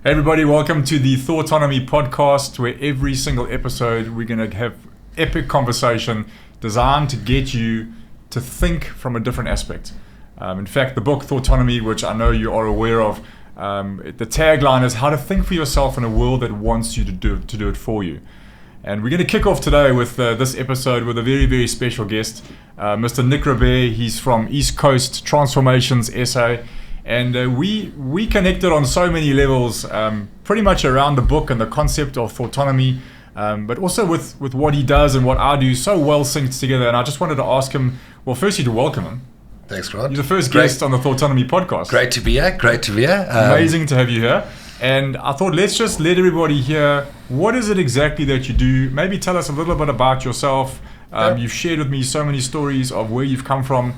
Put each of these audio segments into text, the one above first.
Hey everybody, welcome to the Thoughtonomy podcast, where every single episode we're going to have epic conversation designed to get you to think from a different aspect. In fact, the book Thoughtonomy, which I know you are aware of, the tagline is how to think for yourself in a world that wants you to do it for you. And we're going to kick off today with this episode with a very, very special guest, Mr. Nick Robert. He's from East Coast Transformations SA. And we connected on so many levels, pretty much around the book and the concept of Thoughtonomy, but also with what he does and what I do, so well synced together. And I just wanted to ask him, well, firstly, to welcome him. Thanks, Grant. You're the first guest on the Thoughtonomy podcast. Great to be here. Amazing to have you here. And I thought, let's just let everybody hear, what is it exactly that you do? Maybe tell us a little bit about yourself. You've shared with me so many stories of where you've come from.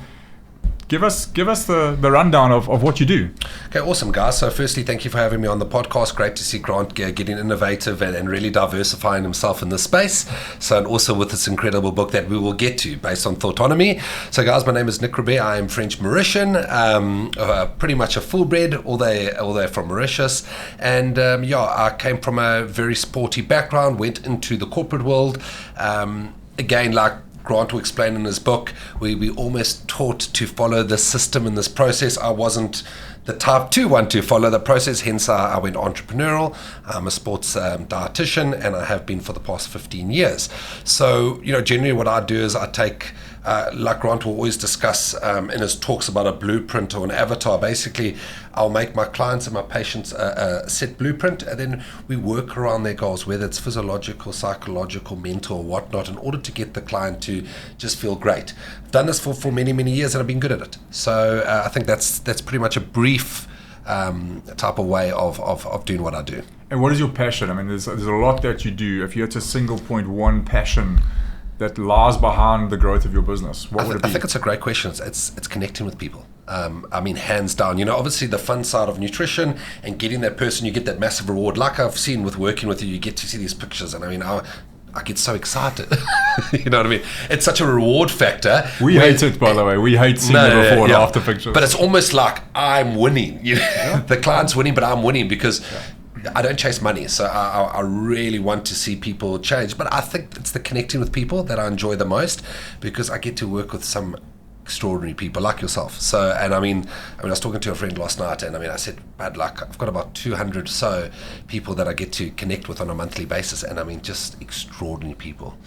Give us the rundown of what you do. Okay, awesome, guys. So firstly, thank you for having me on the podcast. Great to see Grant getting innovative and really diversifying himself in this space. So, and also with this incredible book that we will get to based on Thoughtonomy. So guys, my name is Nick Robert. I am French Mauritian, pretty much a full-bred, all day from Mauritius. And I came from a very sporty background, went into the corporate world. Again, like Grant will explain in his book, we almost taught to follow the system in this process. I wasn't the type to want to follow the process, hence I went entrepreneurial. I'm a sports dietitian, and I have been for the past 15 years. So, generally what I do is I take, like Grant will always discuss in his talks about a blueprint or an avatar. Basically, I'll make my clients and my patients a set blueprint, and then we work around their goals, whether it's physiological, psychological, mental, or whatnot, in order to get the client to just feel great. I've done this for many, many years, and I've been good at it. So I think that's pretty much a brief type of way of doing what I do. And what is your passion? I mean, there's a lot that you do. If you had to single point one passion that lies behind the growth of your business, what would it be? I think it's a great question. It's connecting with people. Hands down. Obviously the fun side of nutrition and getting that person, you get that massive reward. Like I've seen with working with you, you get to see these pictures, and I get so excited. You know what I mean? It's such a reward factor. We hate it, by the way. We hate seeing the before and after pictures. But it's almost like I'm winning. The client's winning, but I'm winning because I don't chase money. So I really want to see people change. But I think it's the connecting with people that I enjoy the most, because I get to work with some extraordinary people like yourself. So, and I was talking to a friend last night, and I said, I've got about 200 so people that I get to connect with on a monthly basis, and just extraordinary people,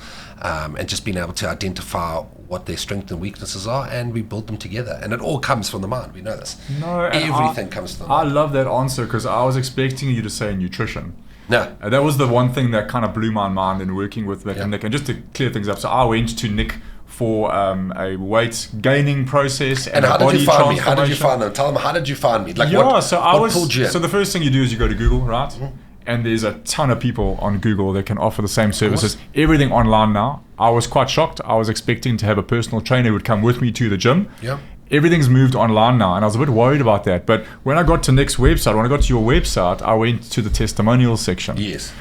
and just being able to identify what their strengths and weaknesses are, and we build them together, and it all comes from the mind. We know this. Everything comes from the mind. I love that answer, because I was expecting you to say nutrition. No. That was the one thing that kind of blew my mind in working with Nick. And just to clear things up, so I went to Nick for a weight gaining process and how a body did you find me? transformation. How did you find them? Tell them, how did you find me? Like what pulled you in? So the first thing you do is you go to Google, right? Mm-hmm. And there's a ton of people on Google that can offer the same services. Everything online now. I was quite shocked. I was expecting to have a personal trainer who would come with me to the gym. Yeah. Everything's moved online now, and I was a bit worried about that. But when I got to Nick's website, when I got to your website, I went to the testimonials section. Yes.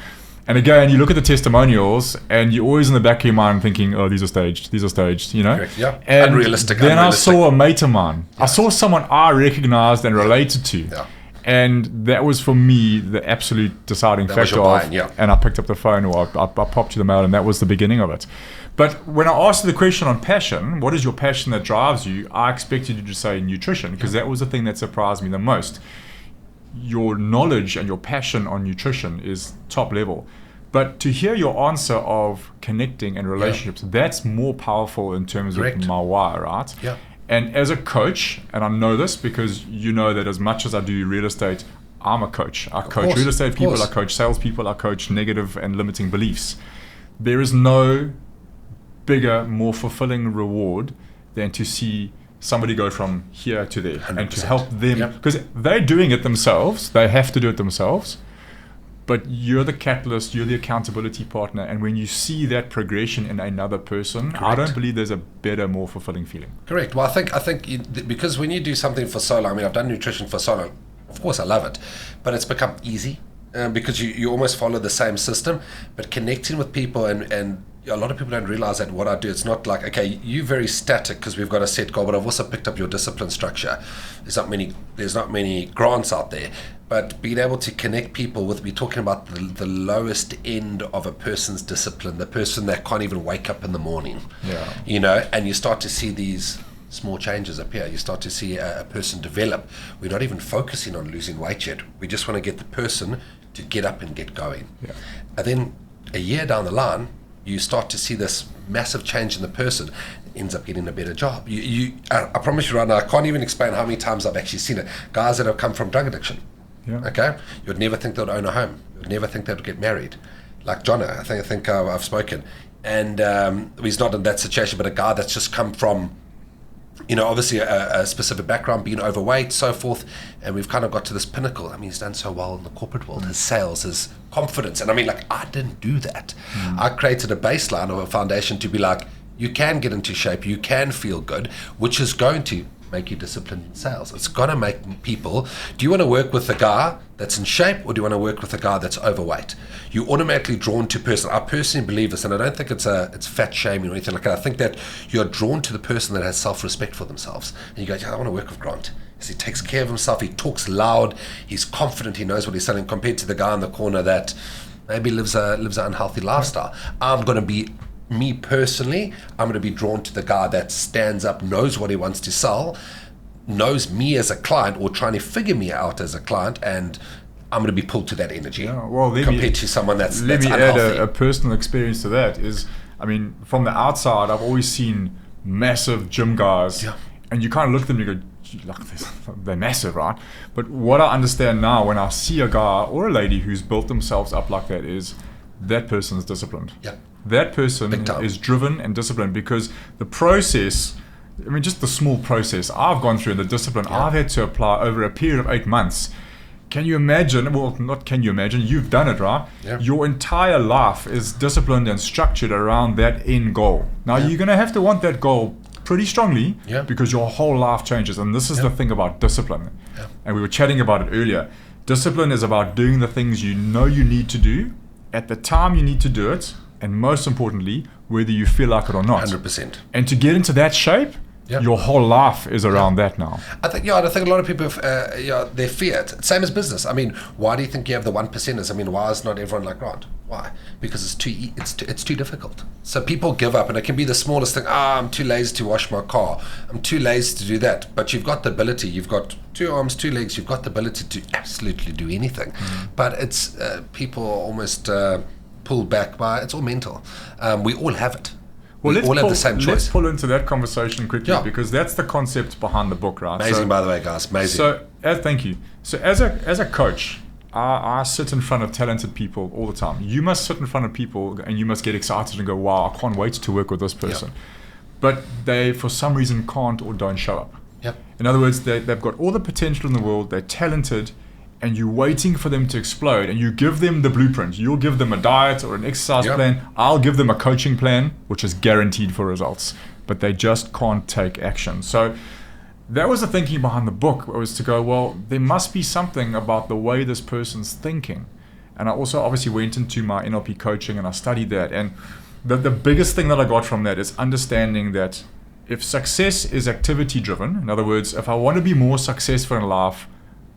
And again, you look at the testimonials, and you're always in the back of your mind thinking, oh, these are staged, Correct, yeah. And unrealistic. Then I saw a mate of mine. Yeah. I saw someone I recognized and related to. Yeah. And that was, for me, the absolute deciding factor. And I picked up the phone, or I popped you the mail, and that was the beginning of it. But when I asked you the question on passion, what is your passion that drives you? I expected you to say nutrition, because that was the thing that surprised me the most. Your knowledge and your passion on nutrition is top level. But to hear your answer of connecting and relationships, that's more powerful in terms of my why, right? Yeah. And as a coach, and I know this because you know that as much as I do real estate, I'm a coach. I coach real estate people, I coach salespeople, I coach negative and limiting beliefs. There is no bigger, more fulfilling reward than to see somebody go from here to there 100%. And to help them, because they're doing it themselves. They have to do it themselves, but you're the catalyst, you're the accountability partner, and when you see that progression in another person, I don't believe there's a better, more fulfilling feeling. Correct. Well, I think because when you do something for so long, I've done nutrition for so long, of course I love it, but it's become easy because you almost follow the same system, but connecting with people and a lot of people don't realize that what I do, it's not like, okay, you're very static because we've got a set goal, but I've also picked up your discipline structure. There's not many grants out there, but being able to connect people with, we're talking about the lowest end of a person's discipline, the person that can't even wake up in the morning, and you start to see these small changes appear. You start to see a person develop. We're not even focusing on losing weight yet. We just want to get the person to get up and get going. Yeah. And then a year down the line, you start to see this massive change in the person, ends up getting a better job. I promise you right now, I can't even explain how many times I've actually seen it. Guys that have come from drug addiction. Yeah. Okay? You would never think they would own a home. You would never think they would get married. Like Jono, I think I've spoken. And he's not in that situation, but a guy that's just come from, obviously a specific background, being overweight, so forth, and we've kind of got to this pinnacle. I mean, he's done so well in the corporate world, his sales, his confidence, and I mean, like, I didn't do that. I created a baseline of a foundation to be like, you can get into shape, you can feel good, which is going to make you disciplined in sales. It's going to make people, do you want to work with a guy that's in shape, or do you want to work with a guy that's overweight? You're automatically drawn to person. I personally believe this, and I don't think it's fat shaming or anything like that. I think that you're drawn to the person that has self-respect for themselves. And you go, I want to work with Grant. Because he takes care of himself, he talks loud, he's confident, he knows what he's selling, compared to the guy in the corner that maybe lives an unhealthy lifestyle. I'm going to be, me personally, I'm going to be drawn to the guy that stands up, knows what he wants to sell, knows me as a client, or trying to figure me out as a client, and I'm going to be pulled to that energy. Compared to someone that's unhealthy. Let me add a personal experience to that is, I mean, from the outside, I've always seen massive gym guys, and you kind of look at them and you go, they're massive, right? But what I understand now when I see a guy or a lady who's built themselves up like that is that person is disciplined. Yeah. That person is driven and disciplined, because the process, I mean, just the small process I've gone through, the discipline I've had to apply over a period of 8 months. Can you imagine? Well, not can you imagine, you've done it, right? Yeah. Your entire life is disciplined and structured around that end goal. Now, you're going to have to want that goal pretty strongly, because your whole life changes. And this is the thing about discipline. And we were chatting about it earlier. Discipline is about doing the things you know you need to do at the time you need to do it, and most importantly, whether you feel like it or not. 100%. And to get into that shape, your whole life is around that now. I think a lot of people, they fear it. Same as business. I mean, why do you think you have the 1%ers? I mean, why is not everyone like Grant? Why? Because it's too difficult. So people give up, and it can be the smallest thing. I'm too lazy to wash my car. I'm too lazy to do that. But you've got the ability. You've got 2 arms, 2 legs. You've got the ability to absolutely do anything. But it's people are almost pulled back by, it's all mental. We all have it. Well, we all have the same choice. Let's pull into that conversation quickly, because that's the concept behind the book, right? Amazing, by the way, guys. Amazing. So, thank you. So, as a coach, I sit in front of talented people all the time. You must sit in front of people and you must get excited and go, wow, I can't wait to work with this person. But they, for some reason, can't or don't show up. In other words, they've got all the potential in the world, they're talented, and you're waiting for them to explode, and you give them the blueprint. You'll give them a diet or an exercise plan. I'll give them a coaching plan, which is guaranteed for results, but they just can't take action. So that was the thinking behind the book, was to go, well, there must be something about the way this person's thinking. And I also obviously went into my NLP coaching and I studied that. And the biggest thing that I got from that is understanding that if success is activity driven, in other words, if I want to be more successful in life,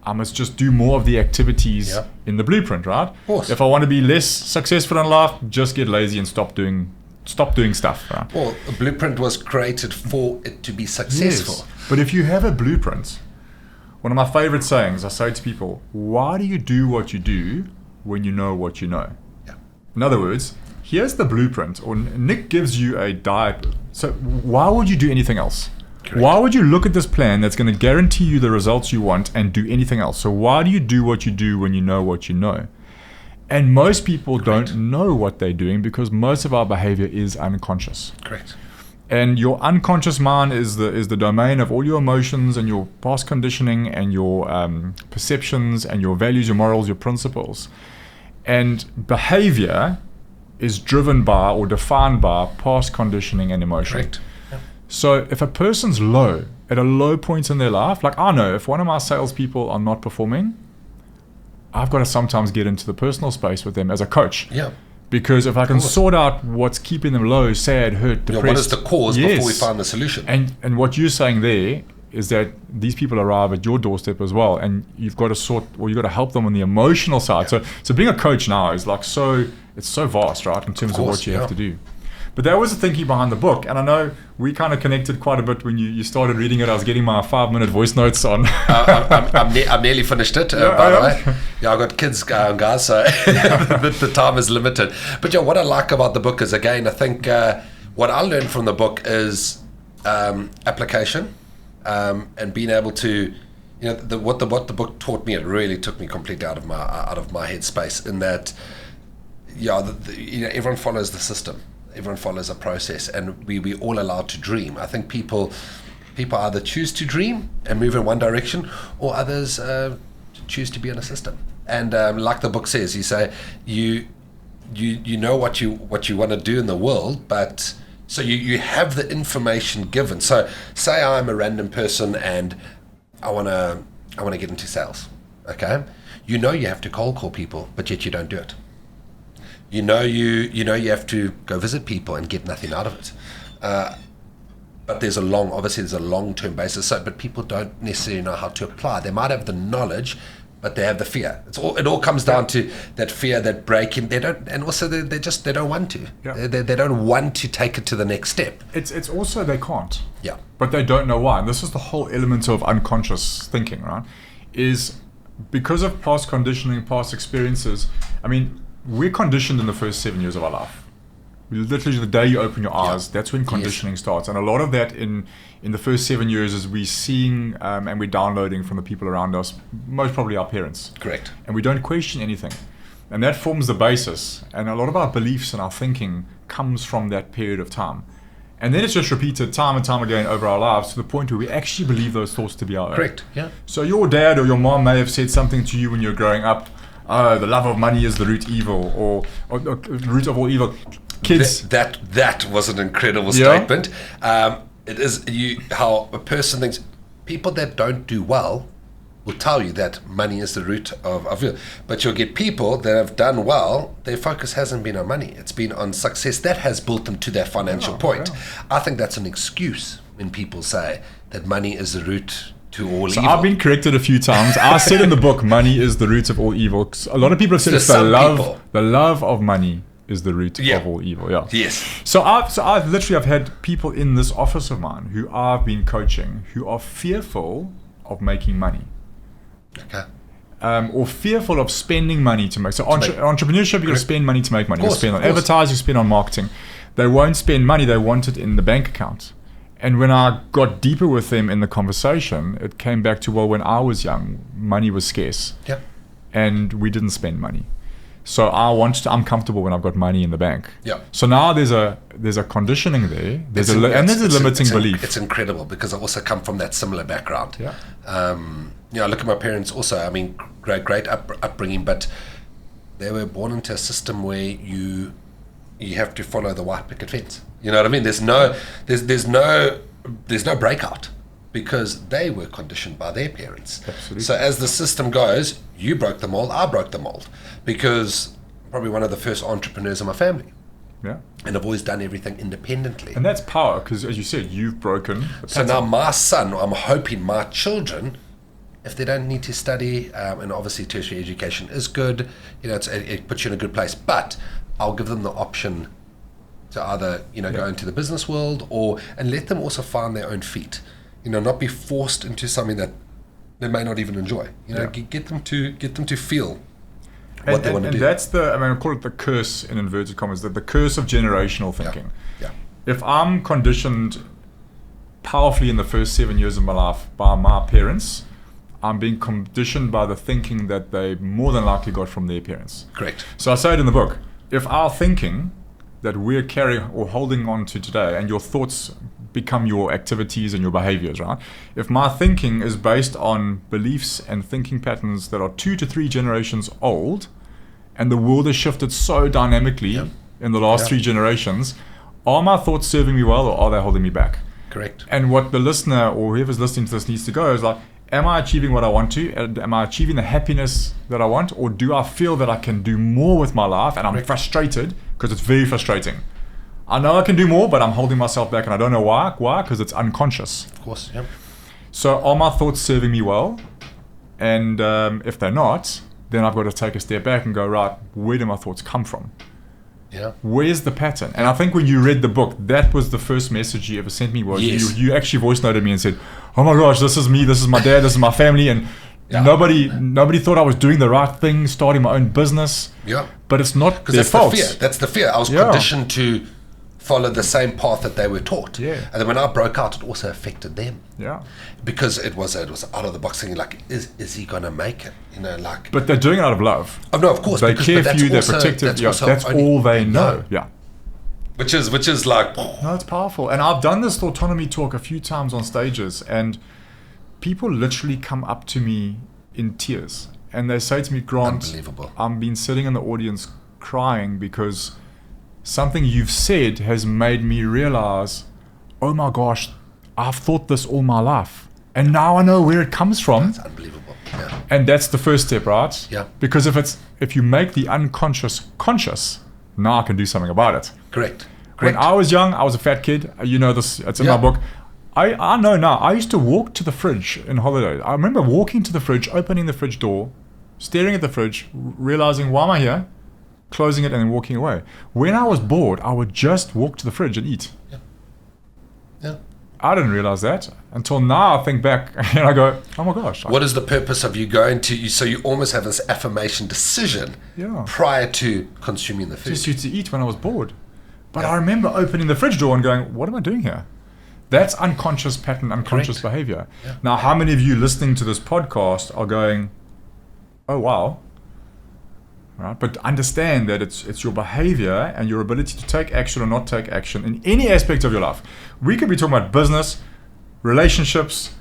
I must just do more of the activities in the blueprint, right? Of course. If I want to be less successful in life, just get lazy and stop doing stuff, right? Well, a blueprint was created for it to be successful. Yes. But if you have a blueprint, one of my favorite sayings, I say to people, why do you do what you do when you know what you know? In other words, here's the blueprint, or Nick gives you a diet. So why would you do anything else? Correct. Why would you look at this plan that's going to guarantee you the results you want and do anything else? So why do you do what you do when you know what you know? And most people don't know what they're doing, because most of our behavior is unconscious. Correct. Correct. So if a person's low, at a low point in their life, like I know if one of my salespeople are not performing, I've got to sometimes get into the personal space with them as a coach. Yeah. Because if I can sort out what's keeping them low, sad, hurt, depressed. What is the cause before we find the solution? And what you're saying there is that these people arrive at your doorstep as well, and you've got to help them on the emotional side. So being a coach now is like it's so vast, right, in terms of what you have to do. But that was the thinking behind the book, and I know we kind of connected quite a bit when you started reading it. I was getting my 5-minute voice notes on. I'm nearly finished it, by the way. Yeah, I've got kids, guys, so the time is limited. But what I like about the book is, again, I think what I learned from the book is application and being able to, what the book taught me. It really took me completely out of my headspace. In that, everyone follows the system. Everyone follows a process, and we all allowed to dream. I think people either choose to dream and move in one direction, or others choose to be in a system. And like the book says, you say you know what you want to do in the world, but so you have the information given. So say I'm a random person and I want to get into sales. Okay, you have to cold call people, but yet you don't do it. You have to go visit people and get nothing out of it. But there's a long-term basis. But people don't necessarily know how to apply. They might have the knowledge, but they have the fear. It all comes down to that fear, that breaking. They don't, and also they don't want to. Yeah. They don't want to take it to the next step. It's also they can't. Yeah. But they don't know why. And this is the whole element of unconscious thinking, right? Is because of past conditioning, past experiences. I mean, we're conditioned in the first 7 years of our life. Literally, the day you open your eyes, that's when conditioning starts. And a lot of that in the first 7 years is we're seeing and we're downloading from the people around us, most probably our parents. Correct. And we don't question anything. And that forms the basis. And a lot of our beliefs and our thinking comes from that period of time. And then it's just repeated time and time again over our lives to the point where we actually believe those thoughts to be our own. Correct, yeah. So your dad or your mom may have said something to you when you were growing up. Oh, the love of money is the root evil, or root of all evil. Kids, that was an incredible statement. It is how a person thinks. People that don't do well will tell you that money is the root of evil. But you'll get people that have done well. Their focus hasn't been on money; it's been on success. That has built them to that financial point. Yeah. I think that's an excuse when people say that money is the root to all evil. I've been corrected a few times. I said in the book, money is the root of all evil. A lot of people have said it's the love of money is the root of all evil. Yeah. Yes. So I've had people in this office of mine who I've been coaching who are fearful of making money. Okay. Or fearful of spending money to make. So entrepreneurship, you got to spend money to make money. You spend on advertising, you spend on marketing. They won't spend money. They want it in the bank account. And when I got deeper with them in the conversation, it came back to, when I was young, money was scarce. Yeah. And we didn't spend money. So I'm comfortable when I've got money in the bank. Yeah. So now there's a conditioning there. There's a limiting belief. It's incredible because I also come from that similar background. Yeah. I look at my parents also. I mean, great upbringing, but they were born into a system where you have to follow the white picket fence. You know what I mean? There's no breakout because they were conditioned by their parents. Absolutely. So as the system goes, you broke the mold, I broke the mold, because I'm probably one of the first entrepreneurs in my family. Yeah. And I've always done everything independently. And that's power, because as you said, you've broken. So now my son, I'm hoping my children, if they don't need to study, and obviously tertiary education is good, it puts you in a good place, but I'll give them the option to either go into the business world and let them also find their own feet, not be forced into something that they may not even enjoy. Get them to feel what they want to do. And that's I call it the curse in inverted commas, the curse of generational thinking. Yeah. If I'm conditioned powerfully in the first 7 years of my life by my parents, I'm being conditioned by the thinking that they more than likely got from their parents. Correct. So I say it in the book. If our thinking that we're carrying or holding on to today, and your thoughts become your activities and your behaviors, right? If my thinking is based on beliefs and thinking patterns that are 2 to 3 generations old, and the world has shifted so dynamically in the last 3 generations, are my thoughts serving me well or are they holding me back? Correct. And what the listener or whoever's listening to this needs to go is like, am I achieving what I want to? Am I achieving the happiness that I want? Or do I feel that I can do more with my life and I'm frustrated because it's very frustrating? I know I can do more, but I'm holding myself back and I don't know why. Why? Because it's unconscious. Of course, yeah. So are my thoughts serving me well? And if they're not, then I've got to take a step back and go, right, where do my thoughts come from? Yeah. Where's the pattern? And I think when you read the book, that was the first message you ever sent me was you actually voice noted me and said, oh my gosh, this is me, this is my dad, this is my family. And nobody thought I was doing the right thing, starting my own business. Yeah. But it's not their that's fault. The fear. That's the fear. I was conditioned to follow the same path that they were taught. Yeah. And then when I broke out, it also affected them. Yeah. Because it was out of the box thinking like, is he gonna make it? Like. But they're doing it out of love. Oh no, of course. They care for you. They're protective. That's all they know. Yeah. Which is like. No, it's powerful. And I've done this Thoughtonomy talk a few times on stages, and people literally come up to me in tears, and they say to me, Grant, unbelievable. I've been sitting in the audience crying because something you've said has made me realize, oh my gosh, I've thought this all my life. And now I know where it comes from. That's unbelievable. Yeah. And that's the first step, right? Yeah. Because if you make the unconscious conscious, now I can do something about it. Correct. When I was young, I was a fat kid. You know this, it's in my book. I know now. I used to walk to the fridge in holidays. I remember walking to the fridge, opening the fridge door, staring at the fridge, realizing, why am I here? Closing it and then walking away. When I was bored, I would just walk to the fridge and eat. Yeah. I didn't realize that until now. I think back and I go, oh my gosh. What is the purpose of you going to, so you almost have this affirmation decision prior to consuming the food? Just used to eat when I was bored. But I remember opening the fridge door and going, what am I doing here? That's unconscious pattern, unconscious behavior. Yeah. Now, how many of you listening to this podcast are going, oh, wow. Right? But understand that it's your behavior and your ability to take action or not take action in any aspect of your life. We could be talking about business, relationships,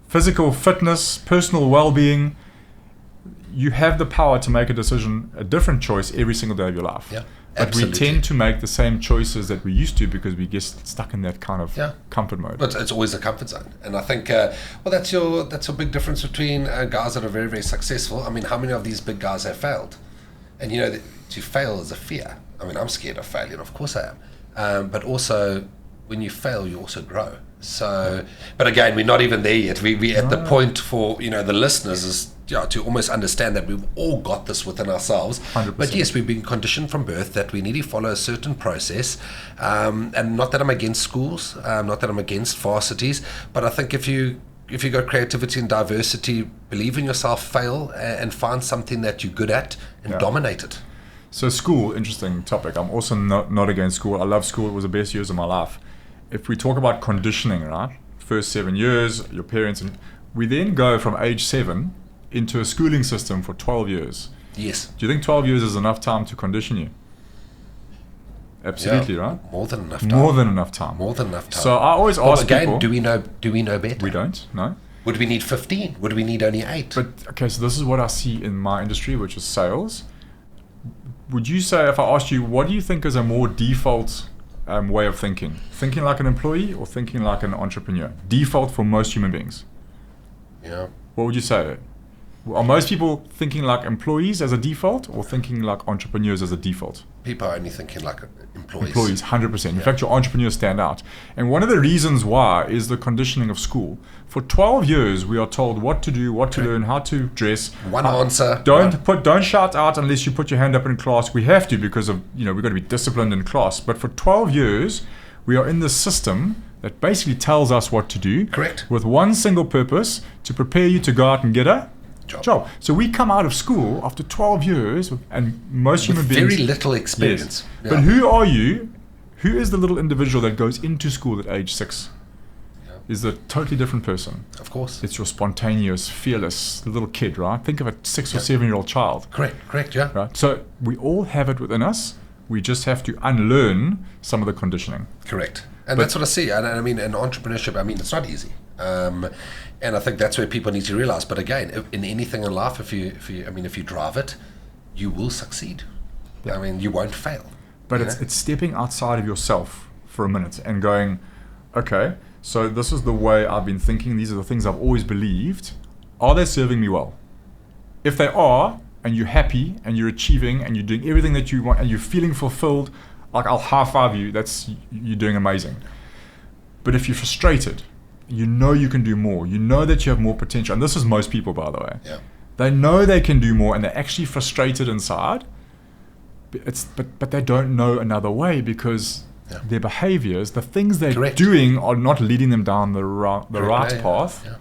physical fitness, personal well-being. You have the power to make a decision, a different choice every single day of your life. Yeah. But Absolutely. we tend to make the same choices that we used to because we get stuck in that kind of comfort mode. But it's always a comfort zone, and I think that's your big difference between guys that are very, very successful. I mean, how many of these big guys have failed? And to fail is a fear. I mean, I'm scared of failure, of course I am. But also, when you fail, you also grow. So, but again, we're not even there yet. We at the point for the listeners is to almost understand that we've all got this within ourselves. 100%. But yes, we've been conditioned from birth that we need to follow a certain process. And not that I'm against schools, not that I'm against varsities, but I think if you got creativity and diversity, believe in yourself, fail, and find something that you're good at and dominate it. So school, interesting topic. I'm also not against school. I love school. It was the best years of my life. If we talk about conditioning, right? First 7 years, your parents, and we then go from age 7 into a schooling system for 12 years. Yes. Do you think 12 years is enough time to condition you? Absolutely, right? More than enough time. More than enough time. More than enough time. So I always ask people. Do we know better? We don't, no. Would we need 15? Would we need only 8? But, okay, so this is what I see in my industry, which is sales. Would you say, if I asked you, what do you think is a more default way of thinking? Thinking like an employee or thinking like an entrepreneur? Default for most human beings. Yeah. What would you say? Are most people thinking like employees as a default or thinking like entrepreneurs as a default? People are only thinking like employees. Employees, 100%. In fact, your entrepreneurs stand out. And one of the reasons why is the conditioning of school. For 12 years, we are told what to do, what to learn, how to dress. One answer. Don't shout out unless you put your hand up in class. We have to because of, we've got to be disciplined in class. But for 12 years, we are in this system that basically tells us what to do. Correct. With one single purpose, to prepare you to go out and get a job. So we come out of school after 12 years, and most human beings... very little experience. Yes. Yeah. But who are you? Who is the little individual that goes into school at age 6? Is a totally different person. Of course. It's your spontaneous, fearless little kid, right? Think of a 6 or 7-year-old child. Correct, yeah. Right? So we all have it within us. We just have to unlearn some of the conditioning. Correct. And that's what I see. And I mean, in entrepreneurship, it's not easy. And I think that's where people need to realize. But again, in anything in life, if you drive it, you will succeed. Yeah. You won't fail. But it's stepping outside of yourself for a minute and going, okay, So this is the way I've been thinking. These are the things I've always believed. Are they serving me well? If they are, and you're happy, and you're achieving, and you're doing everything that you want, and you're feeling fulfilled, like, I'll high-five you. You're doing amazing. But if you're frustrated, you know you can do more. You know that you have more potential. And this is most people, by the way. Yeah. They know they can do more, and they're actually frustrated inside. But they don't know another way, because their behaviors, the things they're doing, are not leading them down the right path. Yeah.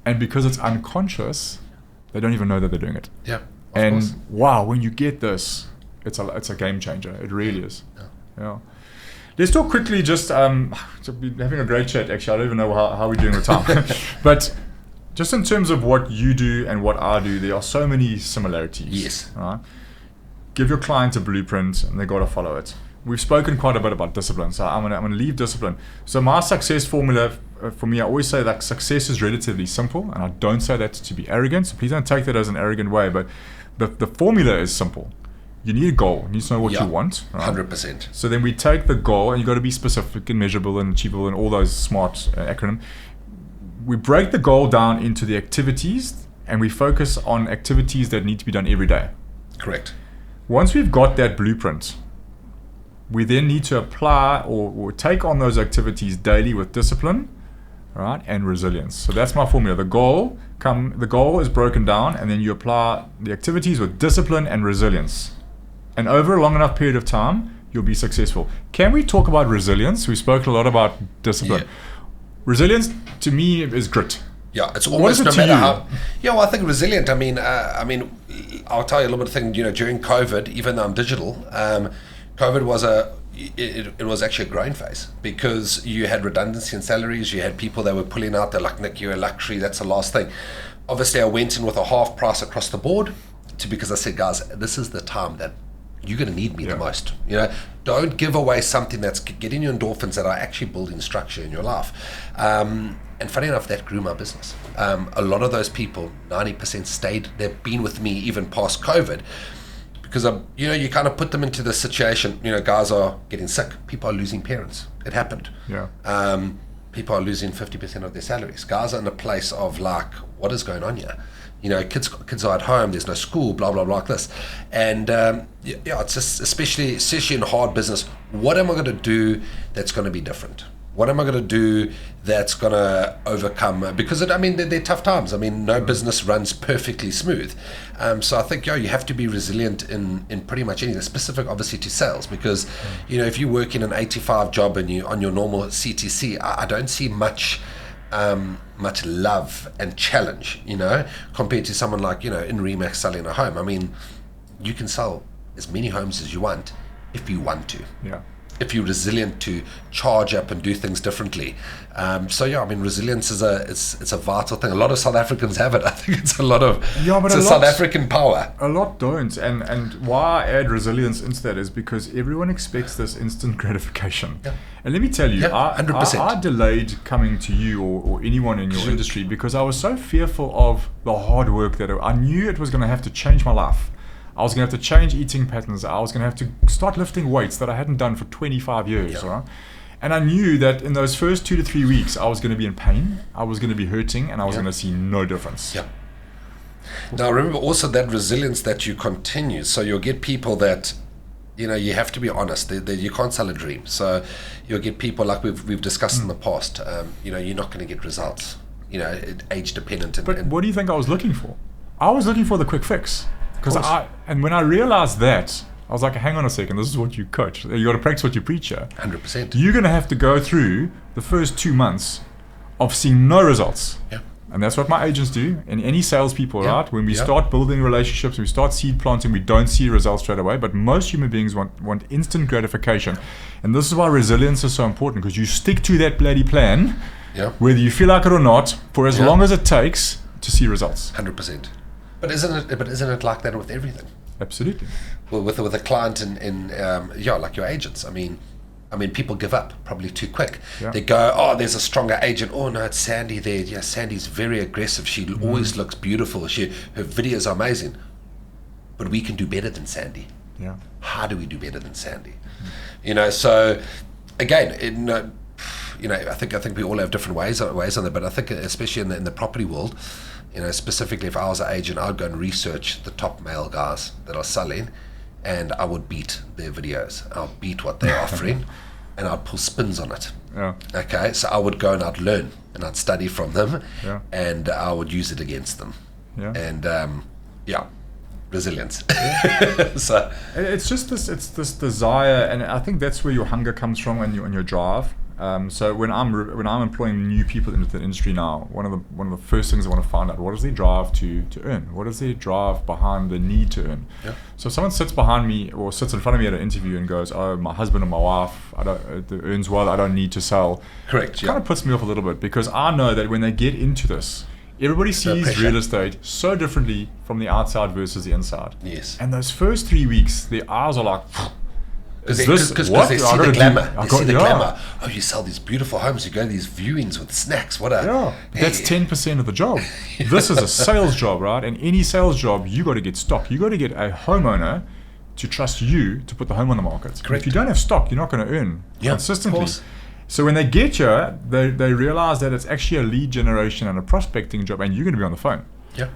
And because it's unconscious, they don't even know that they're doing it. Yeah. And wow, when you get this, it's a game changer. It really is. Yeah. Let's talk quickly. Just we're having a great chat. Actually, I don't even know how we're doing the time. But just in terms of what you do and what I do, there are so many similarities. Yes. Right? Give your client a blueprint, and they got to follow it. We've spoken quite a bit about discipline, so I'm gonna leave discipline. So my success formula, for me, I always say that success is relatively simple, and I don't say that to be arrogant, so please don't take that as an arrogant way, but the formula is simple. You need a goal. You need to know what you want. Right? 100%. So then we take the goal, and you've got to be specific and measurable and achievable and all those smart acronyms. We break the goal down into the activities, and we focus on activities that need to be done every day. Correct. Once we've got that blueprint, we then need to apply or take on those activities daily with discipline, right, and resilience. So that's my formula. The goal is broken down, and then you apply the activities with discipline and resilience. And over a long enough period of time, you'll be successful. Can we talk about resilience? We spoke a lot about discipline. Yeah. Resilience, to me, is grit. Yeah, it's almost no matter how. Yeah, well, I think resilient. I mean, I'll tell you a little bit of thing. During COVID, even though I'm digital, COVID was it was actually a growing phase, because you had redundancy in salaries. You had people that were pulling out. They're like, Nick, you're a luxury. That's the last thing. Obviously, I went in with a half price across the board, because I said, guys, this is the time that you're going to need me the most. Don't give away something that's getting you endorphins that are actually building structure in your life. And funny enough, that grew my business. A lot of those people, 90% stayed. They've been with me even past COVID, because you kind of put them into the situation. Guys are getting sick. People are losing parents. It happened. Yeah. People are losing 50% of their salaries. Guys are in a place of like, what is going on here? Kids are at home. There's no school. Blah blah blah, like this. And it's just especially in hard business. What am I going to do that's going to be different? What am I going to do that's going to overcome? Because they're tough times. No business runs perfectly smooth. So I think you have to be resilient in pretty much anything. Specific, obviously, to sales, because if you work in an 8-to-5 job and you on your normal CTC, I don't see much love and challenge, compared to someone like in Remax selling a home. You can sell as many homes as you want if you want to. Yeah. If you're resilient to charge up and do things differently. Resilience is a vital thing. A lot of South Africans have it. I think it's a South African power. A lot don't. And why I add resilience into that is because everyone expects this instant gratification. Yeah. And let me tell you, 100%. I delayed coming to you or anyone in your industry because I was so fearful of the hard work that I knew it was going to have to change my life. I was going to have to change eating patterns. I was going to have to start lifting weights that I hadn't done for 25 years. Right? And I knew that in those first 2 to 3 weeks, I was going to be in pain, I was going to be hurting, and I was going to see no difference. Yeah. Now, remember also that resilience that you continue. So you'll get people that, you have to be honest. You can't sell a dream. So you'll get people like we've discussed in the past. You're not going to get results. Age dependent. But what do you think I was looking for? I was looking for the quick fix. And when I realized that, I was like, hang on a second, this is what you coach. You got to practice what you preach here. 100%. You're going to have to go through the first 2 months of seeing no results. Yeah. And that's what my agents do, and any salespeople, right? When we start building relationships, we start seed planting, we don't see results straight away, but most human beings want instant gratification. And this is why resilience is so important, because you stick to that bloody plan, whether you feel like it or not, for as long as it takes to see results. 100%. But isn't it like that with everything? Absolutely. Well, with a client in like your agents. People give up probably too quick. Yeah. They go, oh, there's a stronger agent. Oh no, it's Sandy there. Yeah, Sandy's very aggressive. She always looks beautiful. Her videos are amazing. But we can do better than Sandy. Yeah. How do we do better than Sandy? So again, I think we all have different ways on that, but I think especially in the property world, specifically if I was an agent, I would go and research the top male guys that are selling, and I would beat their videos. I'll beat what they're offering, and I'd pull spins on it. Yeah. Okay, so I would go and I'd learn and I'd study from them, Yeah. and I would use it against them. Yeah. And resilience. So it's just this desire, and I think that's where your hunger comes from and your drive. So when I'm employing new people into the industry now, one of the first things I want to find out, what is their drive to earn? What is their drive behind the need to earn? Yeah. So if someone sits behind me or sits in front of me at an interview and goes, "Oh, my husband or my wife, earns well, I don't need to sell." correct. It kind of puts me off a little bit, because I know that when they get into this, everybody sees pressure. real estate so differently from the outside versus the inside. Yes. And those first 3 weeks, their eyes are like, Because is they this what? see I gotta the do- glamour. I They got- see the yeah. glamour. Oh, you sell these beautiful homes. You go to these viewings with snacks. What a Yeah, that's 10% of the job. This is a sales job, right? And any sales job, you got to get stock. You got to get a homeowner to trust you to put the home on the market. Correct. If you don't have stock, you're not going to earn Yeah, of consistently. course. So when they get you, they realize that it's actually a lead generation and a prospecting job, and you're going to be on the phone. Yeah.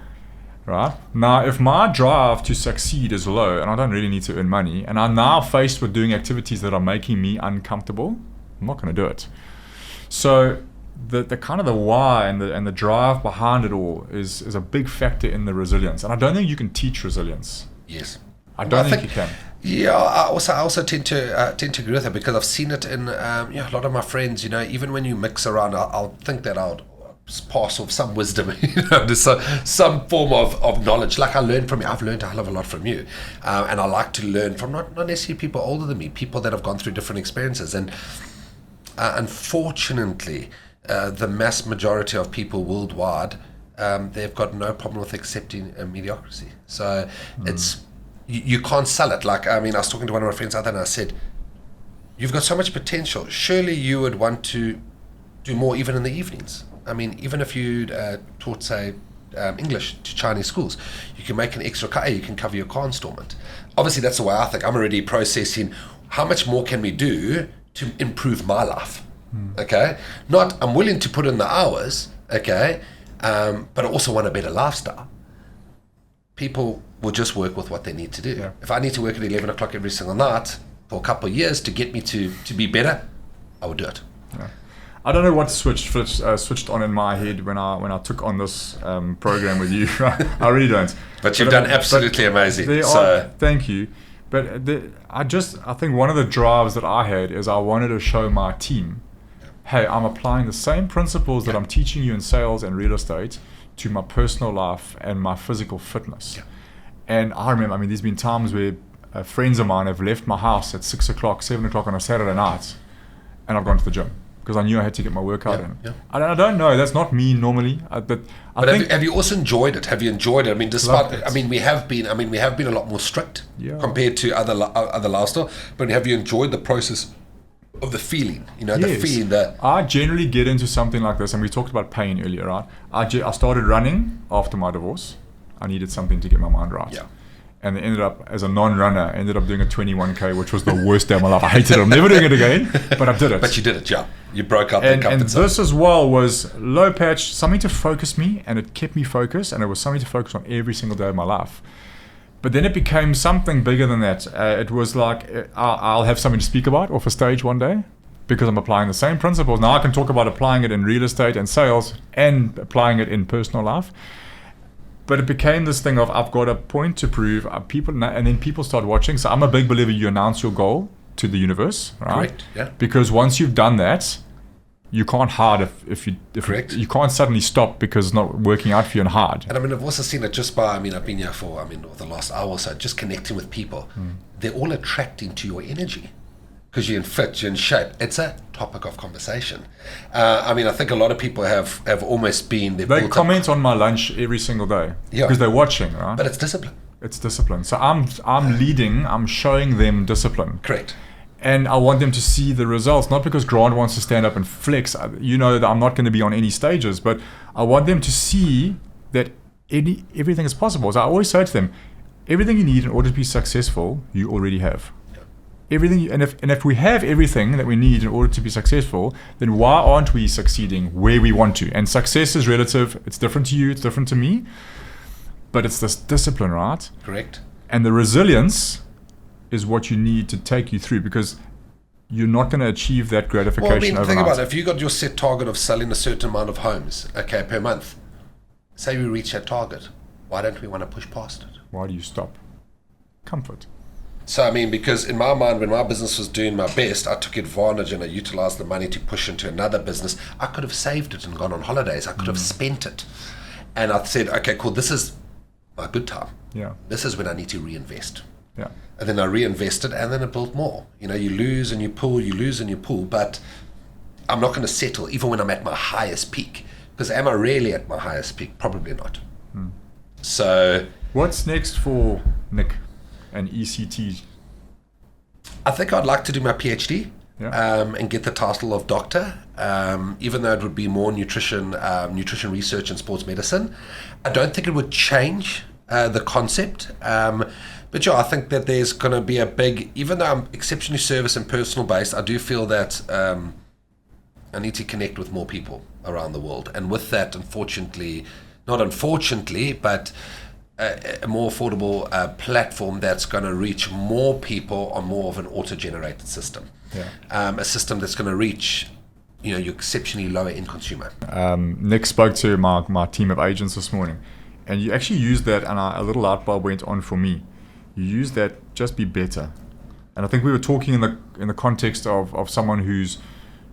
Right? Now, if my drive to succeed is low and I don't really need to earn money, and I'm now faced with doing activities that are making me uncomfortable, I'm not going to do it. So the kind of the why and the drive behind it all is a big factor in the resilience. And I don't think you can teach resilience. Yes. I don't think you can. Yeah, I also tend to agree with that, because I've seen it in a lot of my friends. Even when you mix around, I'll think that I'll pass off some wisdom, there's some form of knowledge. Like I've learned a hell of a lot from you, and I like to learn from not necessarily people older than me, people that have gone through different experiences. And unfortunately, the mass majority of people worldwide, they've got no problem with accepting mediocrity. So it's you can't sell it. Like, I was talking to one of my friends out there, and I said, "You've got so much potential. Surely you would want to do more, even in the evenings. Even if you taught, say, English to Chinese schools, you can make an extra car, you can cover your car installment." Obviously, that's the way I think. I'm already processing how much more can we do to improve my life. Okay? Not, I'm willing to put in the hours, okay, but I also want a better lifestyle. People will just work with what they need to do. Yeah. If I need to work at 11 o'clock every single night for a couple of years to get me to be better, I will do it. Yeah. I don't know what switched on in my head when I took on this program with you. I really don't. But you've done absolutely amazing. Thank you. But I think one of the drives that I had is I wanted to show my team, hey, I'm applying the same principles that I'm teaching you in sales and real estate to my personal life and my physical fitness. Yeah. And I remember, there's been times where friends of mine have left my house at 6 o'clock, 7 o'clock on a Saturday night, and I've gone to the gym, because I knew I had to get my workout in. Yeah. I don't know. That's not me normally. But I think. Have you also enjoyed it? Have you enjoyed it? Despite. Loved it. We have been a lot more strict compared to other lifestyle. But have you enjoyed the process of the feeling? The Yes. feeling that. I generally get into something like this, and we talked about pain earlier, right? I started running after my divorce. I needed something to get my mind right. Yeah. And ended up, as a non-runner, doing a 21K, which was the worst day of my life. I hated it. I'm never doing it again, but I did it. But you did it, yeah. You broke out the comfort And zone. this as well was low patch, something to focus me, and it kept me focused, and it was something to focus on every single day of my life. But then it became something bigger than that. It was like, I'll have something to speak about off a stage one day, because I'm applying the same principles. Now I can talk about applying it in real estate and sales and applying it in personal life. But it became this thing of, I've got a point to prove, and then people start watching. So I'm a big believer you announce your goal to the universe, right? Correct, yeah. Because once you've done that, you can't hide if Correct. you can't suddenly stop because it's not working out for you and hide. And I've also seen it just by, I've been here for, the last hour or so, just connecting with people. They're all attracting to your energy, because you're in fit, you're in shape. It's a topic of conversation. I think a lot of people have almost been... They comment on my lunch every single day, because they're watching, right? But it's discipline. It's discipline. So I'm leading, I'm showing them discipline. Correct. And I want them to see the results, not because Grant wants to stand up and flex. That I'm not going to be on any stages, but I want them to see that everything is possible. So I always say to them, everything you need in order to be successful, you already have. everything, and if we have everything that we need in order to be successful, then why aren't we succeeding where we want to? And success is relative. It's different to you. It's different to me. But it's this discipline, right? Correct. And the resilience is what you need to take you through, because you're not going to achieve that gratification overnight. Think about it. If you got your set target of selling a certain amount of homes, okay, per month, say we reach that target, why don't we want to push past it? Why do you stop? Comfort. So, I mean, because in my mind, when my business was doing my best, I took advantage and I utilized the money to push into another business. I could have saved it and gone on holidays. I could have spent it. And I said, okay, cool, this is my good time. Yeah. This is when I need to reinvest. Yeah. And then I reinvested, and then it built more. You know, you lose and you pull, you lose and you pull, but I'm not going to settle even when I'm at my highest peak. Because am I really at my highest peak? Probably not. So what's next for Nick and ECT? I think I'd like to do my PhD. Yeah. And get the title of doctor, even though it would be more nutrition research and sports medicine. I don't think it would change the concept. But yeah, I think that there's going to be a big, even though I'm exceptionally service and personal based, I do feel that I need to connect with more people around the world. And with that, not unfortunately, but a more affordable platform that's going to reach more people on more of an auto-generated system. Yeah. A system that's going to reach, your exceptionally lower end consumer. Nick spoke to my team of agents this morning, and you actually used that, and a little light bulb went on for me. You use that, just be better. And I think we were talking in the context of someone who's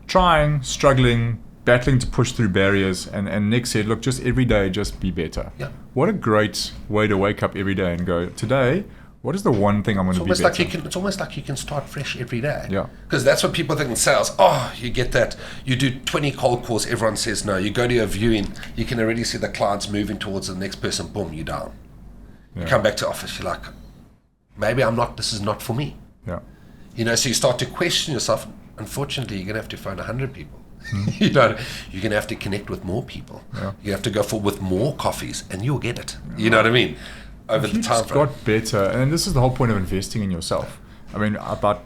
trying, struggling, battling to push through barriers, and Nick said, look, just every day, just be better. Yeah. What a great way to wake up every day and go, today, what is the one thing I'm going to be better? It's almost like you can start fresh every day. Yeah. Because that's what people think in sales. Oh, you get that. You do 20 cold calls, everyone says no. You go to a viewing, you can already see the clients moving towards the next person, boom, you're down. Yeah. You come back to office, you're like, maybe this is not for me. Yeah. So you start to question yourself. Unfortunately, you're going to have to phone 100 people. You're going to have to connect with more people. Yeah. You have to go with more coffees, and you'll get it. You know what I mean? Over the time frame. Got better, and this is the whole point of investing in yourself. I mean, about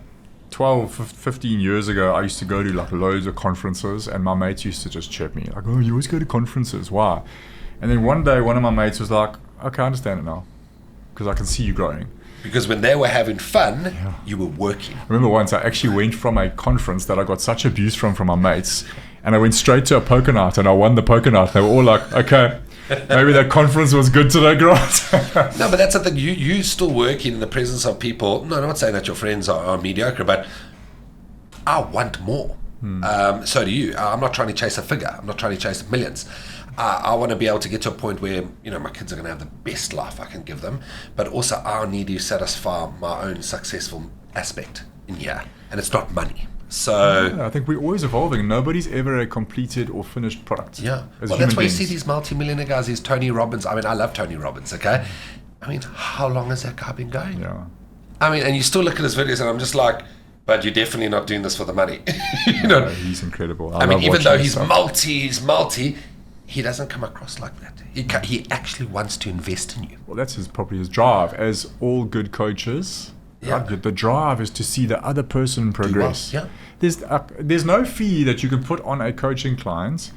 12, 15 years ago, I used to go to like loads of conferences, and my mates used to just chirp me like, "Oh, you always go to conferences? Why?" And then one day, one of my mates was like, "Okay, I understand it now, because I can see you growing." Because when they were having fun, you were working. I remember once I actually went from a conference that I got such abuse from my mates, and I went straight to a poker night, and I won the poker night. They were all like, "Okay, maybe that conference was good today, Grant." No, but that's the thing. You still working in the presence of people. No, I'm not saying that your friends are mediocre, but I want more. So do you. I'm not trying to chase a figure. I'm not trying to chase millions. I want to be able to get to a point where my kids are going to have the best life I can give them, but also I need to satisfy my own successful aspect in here, and it's not money. So I think we're always evolving. Nobody's ever a completed or finished product. Yeah, well, that's why you see these multi-millionaire guys, these Tony Robbins. I mean, I love Tony Robbins. Okay, I mean, how long has that guy been going? Yeah, I mean, and you still look at his videos, and I'm just like, but you're definitely not doing this for the money. He's incredible. I mean, even though he's multi. He doesn't come across like that. He actually wants to invest in you. Well, that's probably his drive. As all good coaches, right? The drive is to see the other person progress. Do well. Yeah. There's no fee that you can put on a coaching client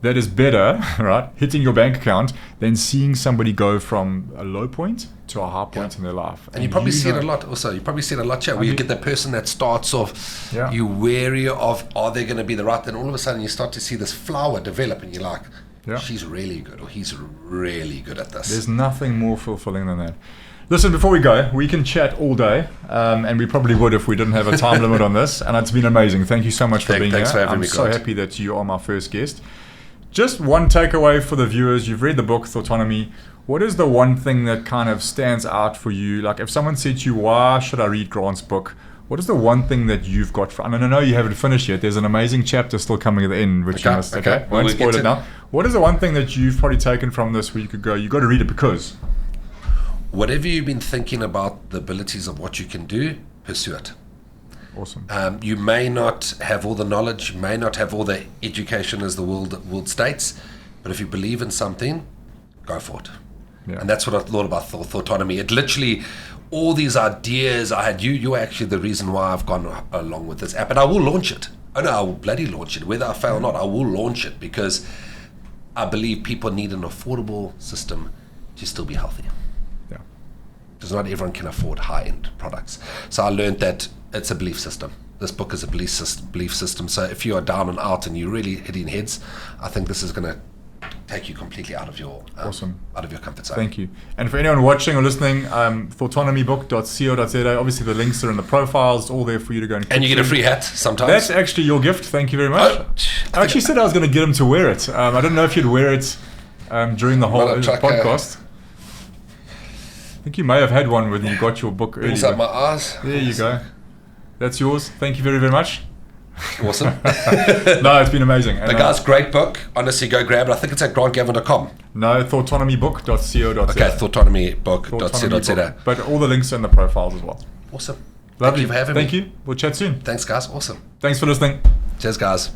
that is better, right, hitting your bank account than seeing somebody go from a low point to a high point in their life. And you probably see it a lot also. You probably see it a lot, where you get that person that starts off, you're wary of, are they going to be the right? Then all of a sudden you start to see this flower develop, and you're like, she's really good, or he's really good at this. There's nothing more fulfilling than that. Listen, before we go, we can chat all day, and we probably would if we didn't have a time limit on this, and it's been amazing. Thank you so much for being here. For having me, I'm so happy that you are my first guest. Just one takeaway for the viewers. You've read the book, Thoughtonomy. What is the one thing that kind of stands out for you? Like if someone said to you, why should I read Grant's book? What is the one thing that you've got from, and I know you haven't finished yet. There's an amazing chapter still coming at the end, which you must, okay? Won't spoil it now. What is the one thing that you've probably taken from this where you could go, you got to read it because? Whatever you've been thinking about the abilities of what you can do, pursue it. Awesome. You may not have all the knowledge, you may not have all the education as the world states, but if you believe in something, go for it. And that's what I thought about Thoughtonomy. It literally, all these ideas I had, you were actually the reason why I've gone along with this app. And I will launch it. Oh no, I will bloody launch it. Whether I fail or not, I will launch it, because I believe people need an affordable system to still be healthy. Yeah. Because not everyone can afford high-end products. So I learned that it's a belief system. This book is a belief system. So if you are down and out and you're really hitting heads, I think this is going to take you completely out of your out of your comfort zone. Thank you. And for anyone watching or listening, thoughtonomybook.co.za. Obviously, the links are in the profiles. It's all there for you to go and you get a free hat sometimes. That's actually your gift. Thank you very much. I actually said I was going to get him to wear it. I don't know if you'd wear it during the whole podcast. I think you may have had one when you got your book earlier. Inside my eyes. There you go. That's yours. Thank you very, very much. Awesome. No, it's been amazing. The guy's great book. Honestly, go grab it. I think it's at grantgavin.com. No, thoughtonomybook.co.za. Okay, thoughtonomybook.co.za. But all the links are in the profiles as well. Awesome. Lovely. Thank you for having me. Thank you. We'll chat soon. Thanks, guys. Awesome. Thanks for listening. Cheers, guys.